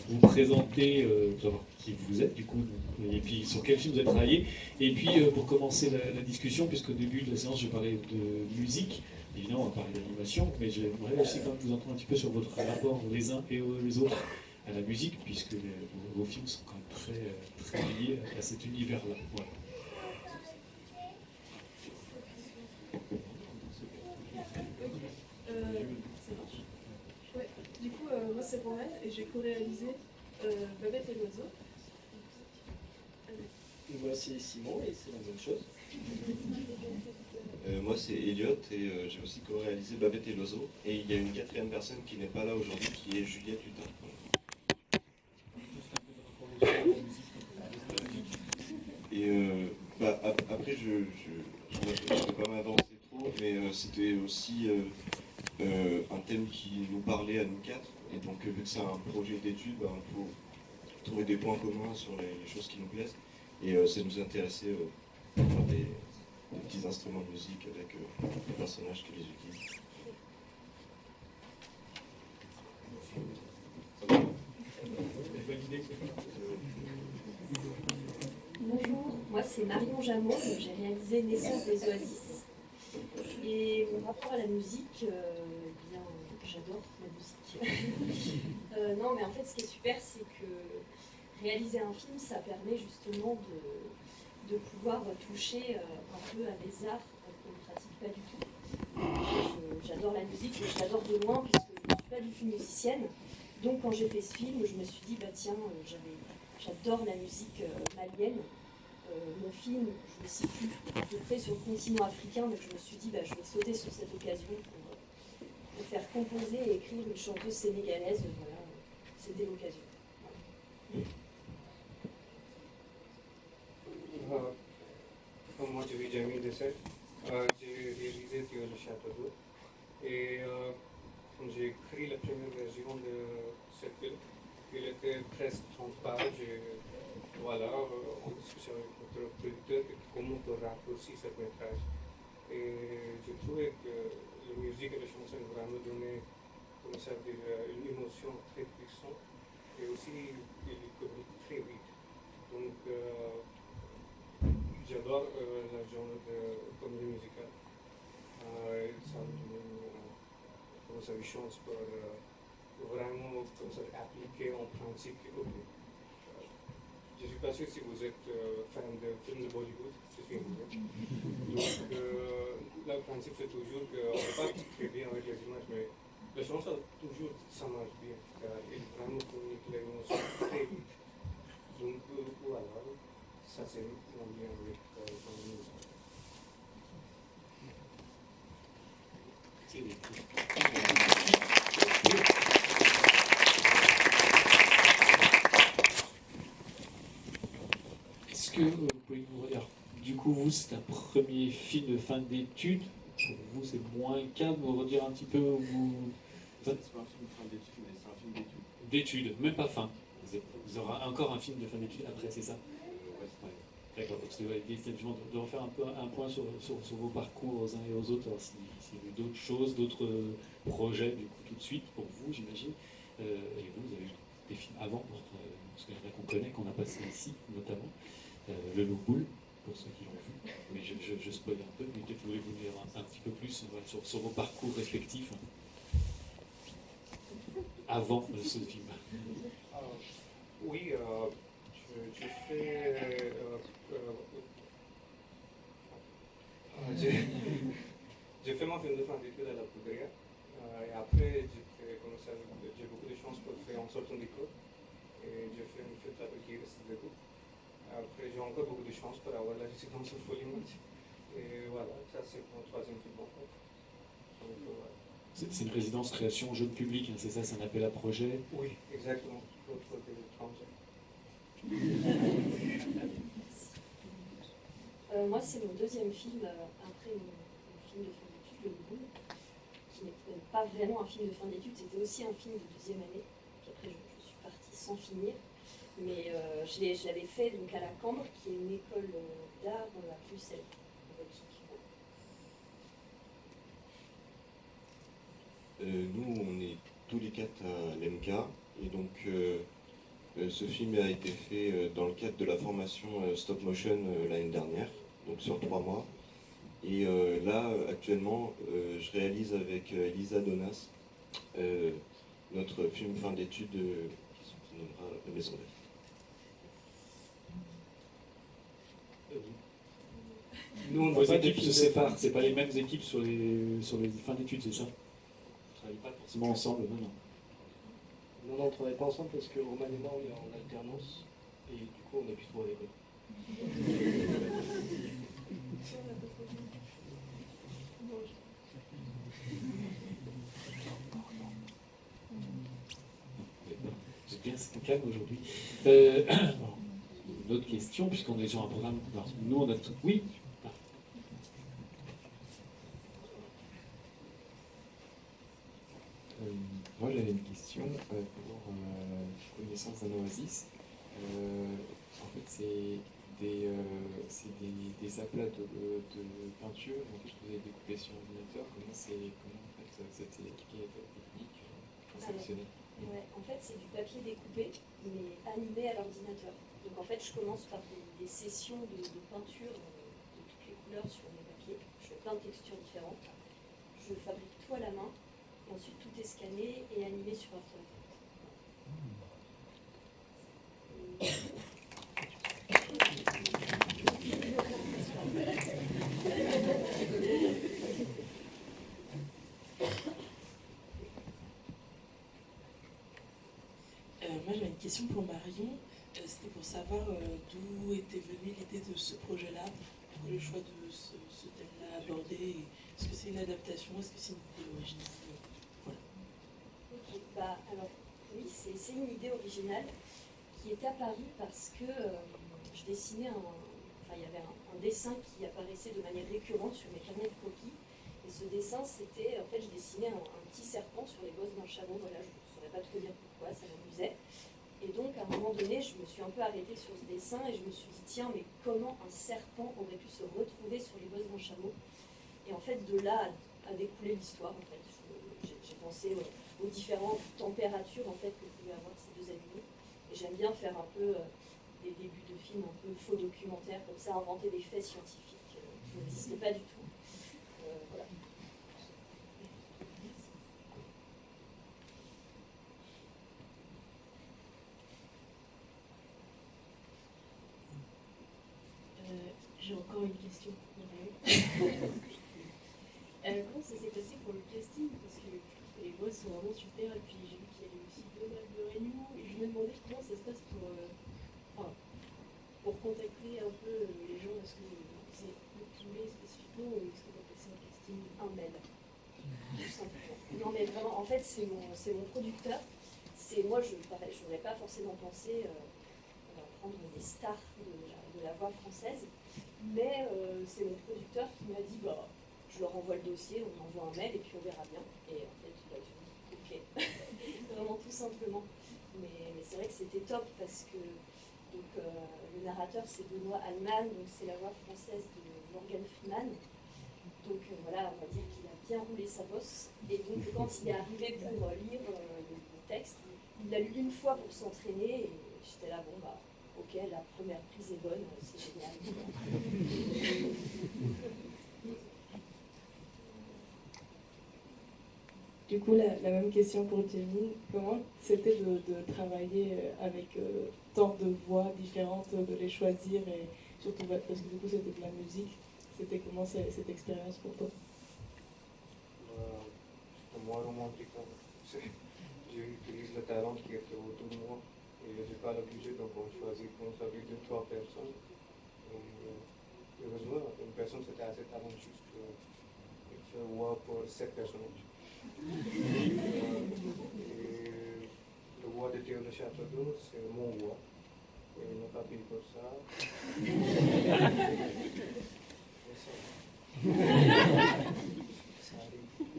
vous présenter, savoir qui vous êtes, du coup, et puis sur quel film vous avez travaillé. Et puis, pour commencer la discussion, puisqu'au début de la séance, j'ai parlé de musique, évidemment, on va parler d'animation, mais j'aimerais aussi quand même vous entendre un petit peu sur votre rapport les uns et les autres à la musique, puisque vos films sont quand même très liés à cet univers-là. Voilà. Ça marche. Ouais. Du coup, moi c'est Romain et j'ai co-réalisé Babette et l'oiseau. Moi c'est Simon et c'est la même chose. Moi c'est Elliot et j'ai aussi co-réalisé Babette et l'oiseau. Et il y a une quatrième personne qui n'est pas là aujourd'hui qui est Juliette Hutin. Et après je ne vais pas m'avancer trop, mais c'était aussi un thème qui nous parlait à nous quatre. Et donc vu que c'est un projet d'étude, il faut trouver des points communs sur les choses qui nous plaisent. Et ça nous intéressait de faire des petits instruments de musique avec les personnages qui les utilisent. Bonjour, moi c'est Marion Jamon, j'ai réalisé Naissance des Oasis. Et mon rapport à la musique, bien, j'adore la musique. Non, mais en fait, ce qui est super, c'est que réaliser un film, ça permet justement de pouvoir toucher un peu à des arts qu'on ne pratique pas du tout. J'adore la musique, mais je l'adore de loin, puisque je ne suis pas du tout musicienne. Donc quand j'ai fait ce film, je me suis dit, bah tiens, j'adore la musique malienne. Mon film, je le situe à peu près sur le continent africain, donc je me suis dit, bah, je vais sauter sur cette occasion pour faire composer et écrire une chanteuse sénégalaise. Voilà, c'était l'occasion. Comme moi, je suis Jamil Desai. J'ai réalisé Théo le Château d'eau. Et j'ai écrit la première version de ce film. Il était presque 30 pages. Et voilà, en discussion avec notre producteur, comment on peut raccourcir ce métrage. Et j'ai trouvé que la musique et la chanson ont vraiment donné, comment ça veut dire, une émotion très puissante. Et aussi, il communique très vite. Donc, j'adore le genre de comédie musicale. Ça me donne une chance pour vraiment appliquer en principe. Je ne suis pas sûr si vous êtes fan de films de Bollywood, je suis anglais. Donc là, le principe c'est toujours qu'on ne peut pas très bien avec les images, mais la chanson toujours ça marche bien, car il vraiment communique l'émotion très vite. Donc voilà, ça c'est mon lien avec son musique. Est-ce que vous pouvez nous redire, du coup, vous, c'est un premier film de fin d'études. Pour vous, c'est moins calme. Vous redire un petit peu où vous... C'est pas un film de fin d'études, mais c'est un film d'études. D'études, même pas fin. Vous aurez encore un film de fin d'études après, c'est ça? Ouais, c'est pareil. D'accord, donc c'était effectivement de refaire un peu un point sur vos parcours aux uns et aux autres, alors s'il y a eu d'autres choses, d'autres projets, du coup, tout de suite, pour vous, j'imagine. Et vous avez eu des films avant, parce qu'il y en a qu'on connaît, qu'on a passé ici, notamment. Le Loup Boule, pour ceux qui l'ont vu. Mais je spoil un peu, mais peut-être que vous voulez vous dire un petit peu plus sur vos parcours respectifs avant ce film. Oui, j'ai fait. J'ai fait mon film de fin d'études à la Poudrière. Et après, j'ai beaucoup de chance pour faire en sortant d'école. Et j'ai fait une fête avec Iris de coup. Après, j'ai encore beaucoup de chance pour avoir la résidence au Follimont. Et voilà, ça c'est mon troisième film en fait. Donc, voilà. C'est une résidence création jeune public, hein, c'est ça, c'est un appel à projet? Oui, exactement. L'autre côté de Tremblay. Moi, c'est mon deuxième film après mon film de fin d'études, Le Boule, qui n'est pas vraiment un film de fin d'études, c'était aussi un film de deuxième année. Puis après, je suis partie sans finir. Mais je l'avais fait donc, à la Cambre, qui est une école d'art à Bruxelles, en Belgique. Nous, on est tous les quatre à l'MK, et donc Ce film a été fait dans le cadre de la formation stop motion l'année dernière, donc sur 3 mois. Et là, actuellement, je réalise avec Elisa Donas notre film fin d'études qui se nommera La Maison d'Elle. Nous, on vos équipes se séparent, c'est pas les mêmes équipes sur les fins d'études, c'est ça? Vous ne travaillez pas forcément ensemble, non. Non, on ne travaille pas ensemble parce que Roman et moi, on est en alternance et du coup, on n'est plus trop à l'école. C'est bien, c'est calme aujourd'hui. Une autre question, puisqu'on est sur un programme. Alors, nous, on a tout. Oui. Moi j'avais une question pour connaissance d'un oasis. En fait c'est des aplats de peinture en fait, que vous avez découpés sur ordinateur. Comment en fait cette équipe technique fonctionne? Ouais, en fait c'est du papier découpé mais animé à l'ordinateur. Donc en fait je commence par des sessions de peinture de toutes les couleurs sur les papiers. Je fais plein de textures différentes. Je fabrique tout à la main. Et ensuite, tout est scanné et animé sur After Moi, j'avais une question pour Marion. C'était pour savoir d'où était venue l'idée de ce projet-là, pourquoi le choix de ce thème-là abordé. Est-ce que c'est une adaptation? Est-ce que c'est une idée originale? Voilà. Ok, bah alors oui, c'est une idée originale qui est apparue parce que je dessinais il y avait un dessin qui apparaissait de manière récurrente sur mes carnets de copies. Et ce dessin, c'était, en fait, je dessinais un petit serpent sur les bosses d'un chameau. Voilà, je ne saurais pas trop dire pourquoi, ça m'amusait. Et donc, à un moment donné, je me suis un peu arrêtée sur ce dessin et je me suis dit, tiens, mais comment un serpent aurait pu se retrouver sur les bosses d'un chameau? Et en fait, de là a découlé l'histoire. En fait, j'ai pensé aux différentes températures en fait que pouvaient avoir ces deux animaux. Et j'aime bien faire un peu des débuts de films un peu faux documentaires, comme ça, inventer des faits scientifiques qui n'existent pas du tout. Voilà. J'ai encore une question. Comment ça s'est passé pour le casting? Parce que les voix sont vraiment super, et puis j'ai vu qu'il y avait aussi Donald de Réunion, et je me demandais comment ça se passe pour contacter un peu les gens. Est-ce que c'est le filmé spécifiquement ou est-ce que vous passez un casting? Un mail. Tout simplement. Non mais vraiment, en fait, c'est mon producteur. Moi, je n'aurais pas forcément pensé prendre des stars de la voix française, mais c'est mon producteur qui m'a dit, bah, je leur envoie le dossier, on envoie un mail et puis on verra bien. Et en fait, bah, je dis, ok, vraiment tout simplement. Mais c'est vrai que c'était top parce que donc, le narrateur c'est Benoît Hallman, donc c'est la voix française de Morgan Freeman. Donc voilà, on va dire qu'il a bien roulé sa bosse. Et donc quand il est arrivé pour lire le texte, il l'a lu une fois pour s'entraîner et j'étais là, bon bah ok, la première prise est bonne, c'est génial. Du coup, la même question pour Jamie. Comment c'était de travailler avec tant de voix différentes, de les choisir et surtout parce que du coup c'était de la musique. C'était comment cette expérience pour toi? C'était moins romantique. J'utilise le talent qui était autour de moi et je n'ai pas le budget, donc on choisit qu'on s'habille de 3 personnes. Et heureusement, une personne c'était assez talentueuse que je vois pour 7 personnes. Et le voix de Théo de Château, c'est mon voix. Et il n'a pas payé pour ça.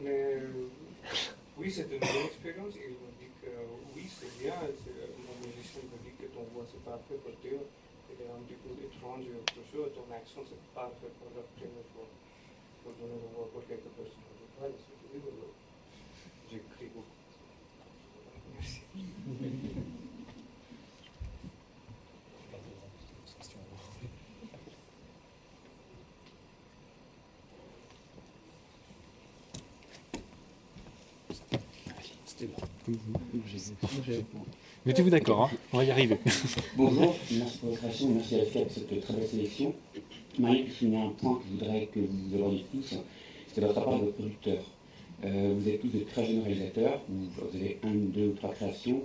Mais oui, c'est une bonne expérience. Et il me dit que oui, c'est bien. Mon musicien me dit que ton voix c'est parfait pour Théo. Il est un petit peu étrange et autre chose. Ton accent c'est parfait pour la première fois. Pour donner la voix pour quelques personnes. J'écris beaucoup. Merci. Mettez-vous d'accord, hein, on va y arriver. Bonjour, merci pour votre création, merci à FIA pour cette très belle sélection. Marie, il y a un point que je voudrais que vous abordiez tous, c'est votre rapport avec votre producteur. Vous êtes tous de très jeunes réalisateurs, vous avez 1, 2 ou 3 créations.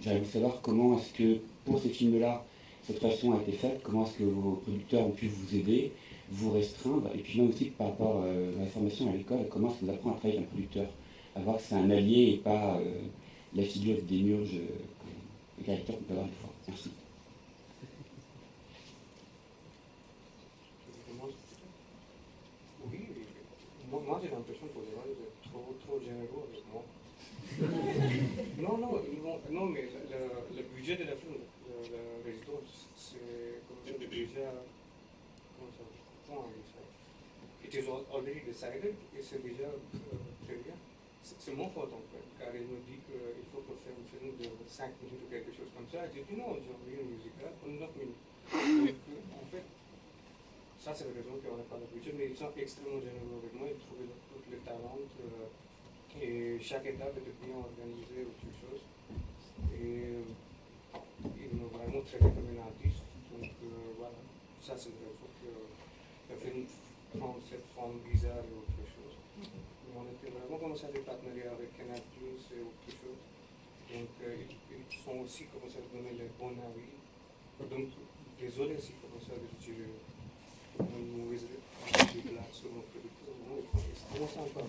J'aimerais vous savoir comment est-ce que, pour ces films-là, cette création a été faite, comment est-ce que vos producteurs ont pu vous aider, vous restreindre, et puis même aussi par rapport à la formation à l'école, comment est-ce qu'on apprend à travailler avec un producteur, à voir que c'est un allié et pas la figure des démiurge, le caractère qu'on peut avoir des fois. Merci. Oui, moi j'ai l'impression que les gens sont trop généreux avec moi. non, mais le budget de la film, la résidence, c'est comme ça déjà, it is already decided, et c'est déjà très bien. C'est mon faute en fait, car il me dit qu'il faut faire un film de 5 minutes ou quelque chose comme ça. J'ai dit non, j'ai envie une musicale pour 9 minutes. Donc en fait, ça c'est la raison qu'on n'a pas de budget, mais ils sont extrêmement généreux avec moi, ils trouvent tous les talents, et chaque étape était bien organisée ou quelque chose. Et ils m'ont vraiment traité comme un artiste, donc voilà, ça c'est la raison que le film prend cette forme bizarre ou autre chose. On était vraiment commencé à des partenariats avec Canal Plus et autre chose. Donc, ils sont aussi commencé à donner les bons avis. Donc, désolé si commencé à dire une mauvaise blague sur mon producteur. Non, c'est vraiment sympa.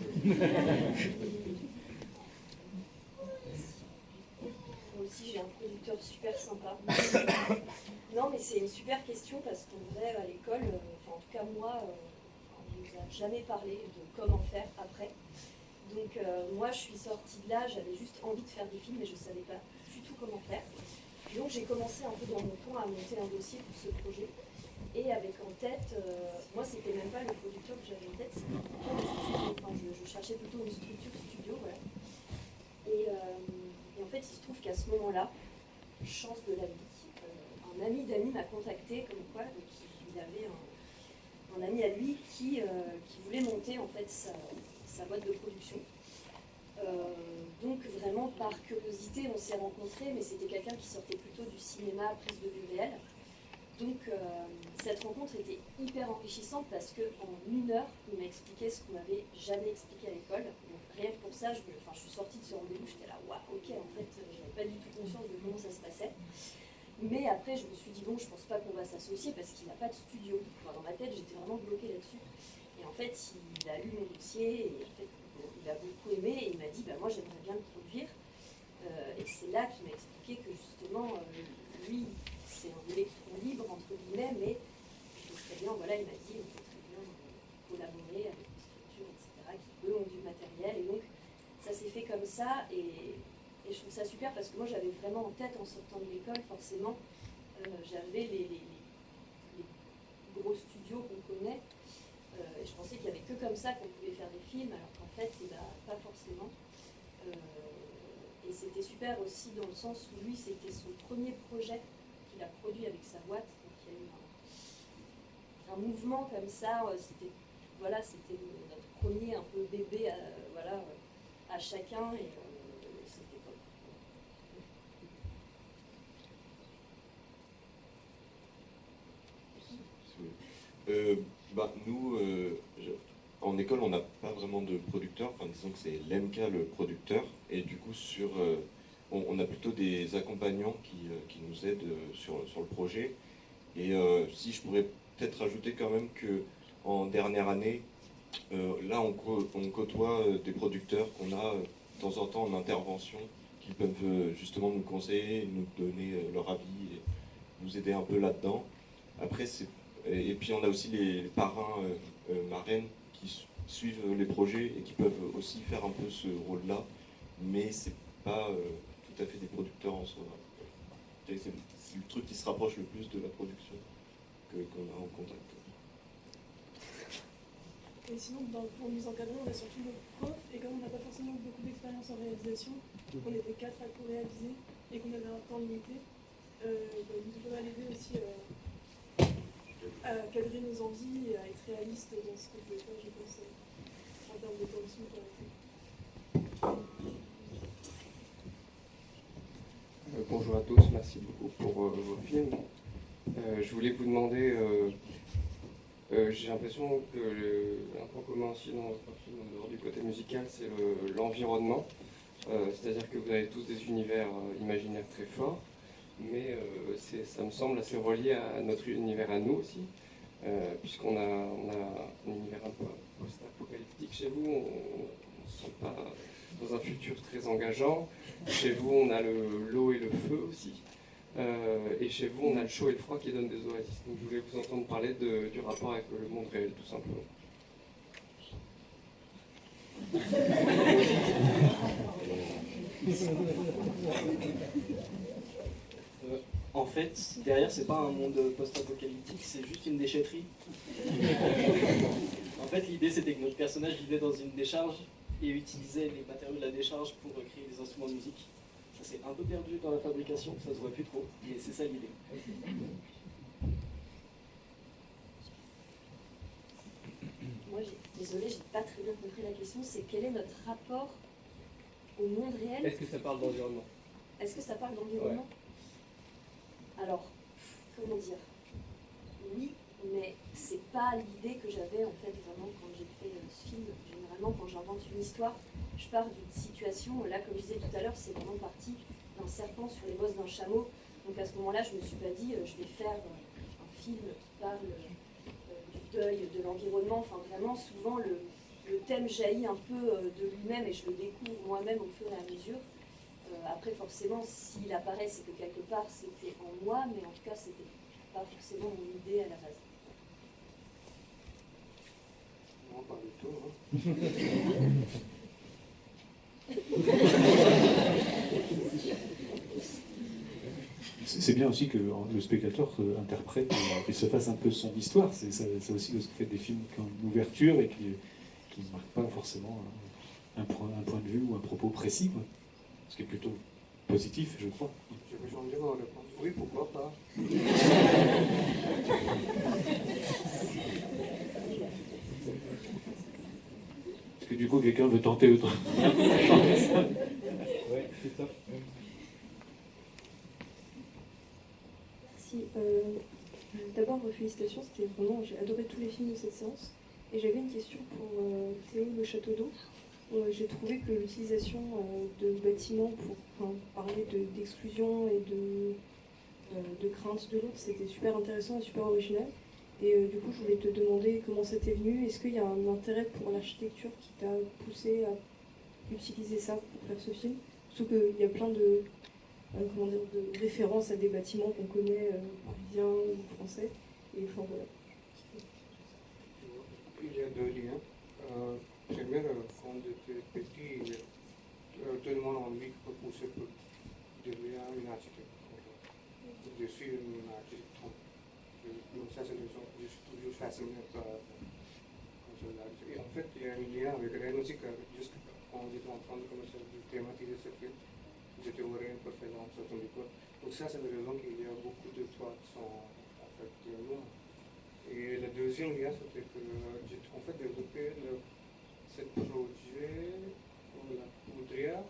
Moi aussi, j'ai un producteur super sympa. Non, mais c'est une super question parce qu'en vrai, à l'école, en tout cas moi, on ne nous a jamais parlé de comment faire après. Donc moi, je suis sortie de là, j'avais juste envie de faire des films, mais je ne savais pas du tout comment faire. Donc j'ai commencé un peu dans mon coin à monter un dossier pour ce projet. Et avec en tête, moi, c'était même pas le producteur que j'avais en tête, c'était plutôt le studio. Enfin, je cherchais plutôt une structure studio, voilà. Et en fait, il se trouve qu'à ce moment-là, chance de la vie, un ami d'amis m'a contacté comme quoi, donc il avait un ami à lui qui voulait monter en fait sa boîte de production. Donc vraiment par curiosité, on s'est rencontrés, mais c'était quelqu'un qui sortait plutôt du cinéma, prise de vue réelle. Donc cette rencontre était hyper enrichissante parce qu'en 1 heure, il m'a expliqué ce qu'on m'avait jamais expliqué à l'école. Donc rien que pour ça, je suis sortie de ce rendez-vous, j'étais là, waouh, ok, en fait, j'avais pas du tout conscience de comment ça se passait. Mais après, je me suis dit, bon, je pense pas qu'on va s'associer parce qu'il n'a pas de studio. Enfin, dans ma tête, j'étais vraiment bloquée là-dessus. Et en fait, il a lu mon dossier et en fait, il a beaucoup aimé et il m'a dit, bah, moi, j'aimerais bien le produire. Et c'est là qu'il m'a expliqué que justement, lui, c'est un électron libre, entre guillemets, mais très bien, voilà, il m'a dit, on peut très bien collaborer avec des structures, etc., qui, eux, ont du matériel. Et donc, ça s'est fait comme ça. Et je trouve ça super parce que moi, j'avais vraiment en tête, en sortant de l'école, forcément, j'avais les gros studios qu'on connaît. Et je pensais qu'il n'y avait que comme ça qu'on pouvait faire des films, alors qu'en fait, pas forcément. Et c'était super aussi dans le sens où lui, c'était son premier projet qu'il a produit avec sa boîte. Donc il y a eu un mouvement comme ça. C'était notre premier un peu bébé à chacun. Et c'était top. Nous, en école, on n'a pas vraiment de producteur. Enfin, disons que c'est l'EMCA le producteur. Et du coup, on a plutôt des accompagnants qui nous aident sur le projet. Et si je pourrais peut-être rajouter quand même qu'en dernière année, là, on côtoie des producteurs qu'on a de temps en temps en intervention, qui peuvent justement nous conseiller, nous donner leur avis et nous aider un peu là-dedans. Après, et puis on a aussi les parrains, marraines qui suivent les projets et qui peuvent aussi faire un peu ce rôle-là, mais c'est pas tout à fait des producteurs en soi. C'est le truc qui se rapproche le plus de la production qu'on a en contact. Et sinon, pour nous encadrer, on a surtout nos profs, et comme on n'a pas forcément beaucoup d'expérience en réalisation, on était 4 à co-réaliser et qu'on avait un temps limité, il nous faudra l'aider aussi à cadrer nos envies et à être réaliste dans ce qu'on peut faire, je pense, en termes de conditions pour la bonjour à tous, merci beaucoup pour vos films. Je voulais vous demander, j'ai l'impression que un point commun aussi dans votre film, en dehors du côté musical, c'est l'environnement. C'est-à-dire que vous avez tous des univers imaginaires très forts, mais ça me semble assez relié à notre univers à nous aussi, puisqu'on a un univers un peu post-apocalyptique chez vous, on ne se sent pas dans un futur très engageant. Chez vous, on a l'eau et le feu aussi. Et chez vous, on a le chaud et le froid qui donnent des oasis. Donc je voulais vous entendre parler du rapport avec le monde réel, tout simplement. En fait, derrière, c'est pas un monde post-apocalyptique, c'est juste une déchetterie. En fait, l'idée, c'était que notre personnage vivait dans une décharge et utilisait les matériaux de la décharge pour créer des instruments de musique. Ça s'est un peu perdu dans la fabrication, ça se voit plus trop, mais c'est ça l'idée. Moi, désolée, j'ai pas très bien compris la question. C'est quel est notre rapport au monde réel? Est-ce que ça parle d'environnement? Est-ce que ça parle d'environnement? Alors, comment dire? Oui, mais c'est pas l'idée que j'avais en fait vraiment quand j'ai fait ce film. Généralement, quand j'invente une histoire, je pars d'une situation. Là, comme je disais tout à l'heure, c'est vraiment parti d'un serpent sur les bosses d'un chameau. Donc à ce moment-là, je me suis pas dit, je vais faire un film qui parle du deuil, de l'environnement. Enfin, vraiment, souvent, le thème jaillit un peu de lui-même et je le découvre moi-même au fur et à mesure. Après, forcément, s'il apparaît, c'est que quelque part, c'était en moi, mais en tout cas, c'était pas forcément mon idée à la base. Non, pas du tout. C'est bien aussi que le spectateur interprète et se fasse un peu son histoire. C'est aussi ce que fait des films qui ont une ouverture et qui ne marquent pas forcément un point de vue ou un propos précis, quoi. Ce qui est plutôt positif, je crois. Je peux changer ma réponse. Oui, pourquoi pas. Est-ce que du coup quelqu'un veut tenter autre chose? Ouais, c'est ça. Merci. D'abord, félicitations, c'était vraiment, j'ai adoré tous les films de cette séance. Et j'avais une question pour Théo Le Château d'Eau. J'ai trouvé que l'utilisation de bâtiments pour parler d'exclusion et de crainte de l'autre, c'était super intéressant et super original. Et du coup, je voulais te demander comment ça t'est venu. Est-ce qu'il y a un intérêt pour l'architecture qui t'a poussé à utiliser ça pour faire ce film? Surtout qu'il y a plein de références à des bâtiments qu'on connaît, parisiens ou français. Et enfin voilà. Il y a deux liens. Premier, quand j'étais petit, tout le monde a envie de pousser pour devenir un architecte. Je suis un architecte. Donc ça, c'est une chose que je suis toujours fasciné par l'architecture. Et en fait, il y a un lien avec Rennes aussi, que juste quand j'étais en train de commencer à thématiser ce film, j'étais au Rennes pour faire dans certaines écoles. Donc ça, c'est la raison qu'il y a beaucoup de toits qui sont en fait noirs. Et le deuxième lien, c'était que j'ai en fait développé ce projet pour la poudrière.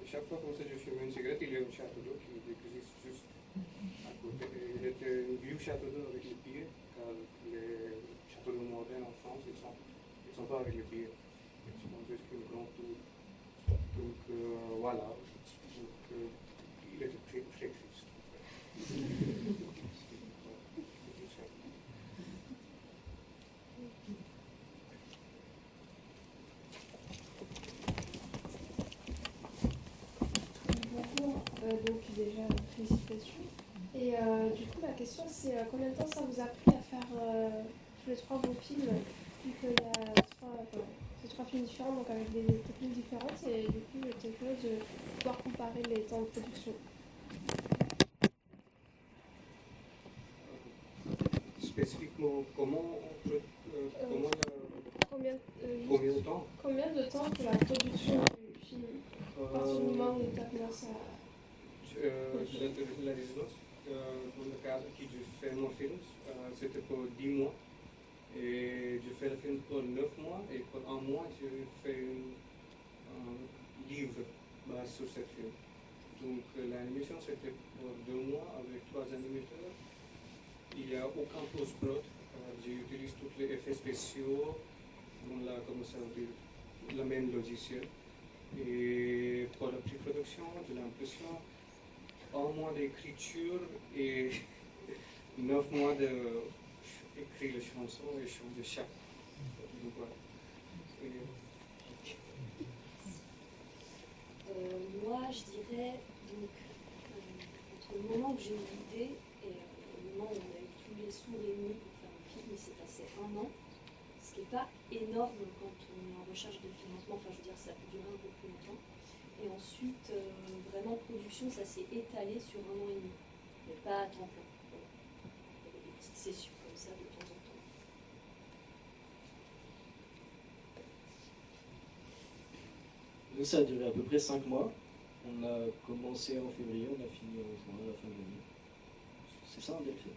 Chaque fois que je fume une cigarette, il y a un château d'eau qui existe juste à côté. Il était un vieux château d'eau avec les pieds, car les châteaux d'eau modernes en France, ils sont pas avec les pieds. Ils sont juste une grande tour. Donc voilà. Donc, il était très, très triste. Donc déjà, félicitations. Et du coup, la question c'est combien de temps ça vous a pris à faire tous les trois vos films, vu qu'il y a trois films différents, donc avec des techniques différentes, et du coup, j'étais curieuse de pouvoir comparer les temps de production. Spécifiquement, Combien de temps? Combien de temps pour la production du film? À partir du moment où tu as commencé à... La résidence, pour le cas qui j'ai fait mon film, c'était pour 10 mois. Et j'ai fait le film pour 9 mois. Et pour 1 mois, j'ai fait un livre basé sur ce film. Donc l'animation c'était pour 2 mois avec 3 animateurs. Il n'y a aucun post-prod. J'utilise tous les effets spéciaux dans le même logiciel. Et pour la pré-production, de l'impression, 1 mois d'écriture et 9 mois d'écrire les chansons et changer chaque. Donc, voilà. Moi, je dirais, donc, entre le moment où j'ai eu l'idée et le moment où on a eu tous les sous réunis pour faire un film, il s'est passé 1 an, ce qui n'est pas énorme quand on est en recherche de financement, enfin je veux dire, ça peut durer un peu plus longtemps. Et ensuite, vraiment, production, ça s'est étalé sur 1 an et demi, mais pas à temps plein. Voilà. Il y avait des petites sessions comme ça de temps en temps. Nous, ça a duré à peu près 5 mois. On a commencé en février, on a fini en juin, à la fin de l'année. C'est ça un Delphi?